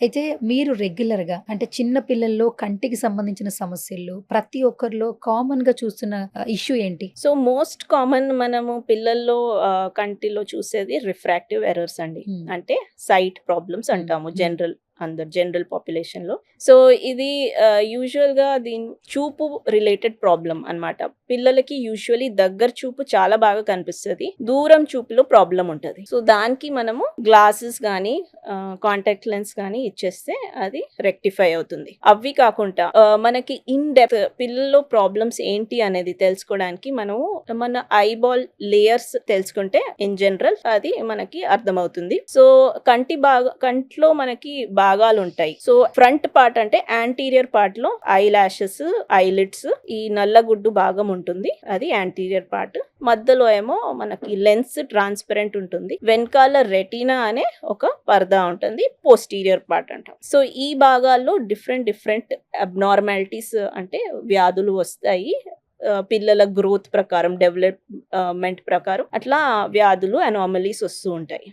అయితే మీరు రెగ్యులర్‌గా అంటే చిన్న పిల్లల్లో కంటికి సంబంధించిన సమస్యలు ప్రతి ఒక్కరిలో కామన్‌గా చూస్తున్న ఇష్యూ ఏంటి? సో, మోస్ట్ కామన్ మనము పిల్లల్లో కంటిలో చూసేది రిఫ్రాక్టివ్ ఎర్రర్స్ అండి. హ్మ్. అంటే సైట్ ప్రాబ్లమ్స్ హ్మ్. అంటాము హ్మ్. జనరల్ పాపులేషన్‌లో. సో, ఇది యూజువల్‌గా చూపు రిలేటెడ్ ప్రాబ్లమ్ అన్నమాట. పిల్లలకి యూజువల్లీ దగ్గర చూపు చాలా బాగా కనిపిస్తది. దూరం చూపులో ప్రాబ్లమ్ ఉంటది. సో, దానికి మనము గ్లాసెస్ గానీ, కాంటాక్ట్ లెన్స్ గానీ ఇచ్చేస్తే అది రెక్టిఫై అవుతుంది. అవి కాకుండా మనకి ఇన్ డెప్త్ పిల్లల్లో ప్రాబ్లమ్స్ ఏంటి అనేది తెలుసుకోవడానికి మనము మన ఐబాల్ లేయర్స్ తెలుసుకుంటే ఇన్ జనరల్ అది మనకి అర్థమవుతుంది. సో, కంట్లో మనకి భాగాలుంటాయి. సో, ఫ్రంట్ పార్ట్ అంటే యాంటీరియర్ పార్ట్ లో ఐ లాషెస్, ఐలిడ్స్, ఈ నల్లగుడ్డు భాగం ఉంటుంది. అది యాంటీరియర్ పార్ట్. మధ్యలో ఏమో మనకి లెన్స్ ట్రాన్స్పరెంట్ ఉంటుంది. వెనకాల రెటీనా అనే ఒక పరదా ఉంటుంది. పోస్టీరియర్ పార్ట్ అంటాం. సో, ఈ భాగాల్లో డిఫరెంట్ అబ్నార్మాలిటీస్ అంటే వ్యాధులు వస్తాయి. పిల్లల గ్రోత్ ప్రకారం, డెవలప్‌మెంట్ ప్రకారం అట్లా వ్యాధులు, అనామలీస్ వస్తూ ఉంటాయి.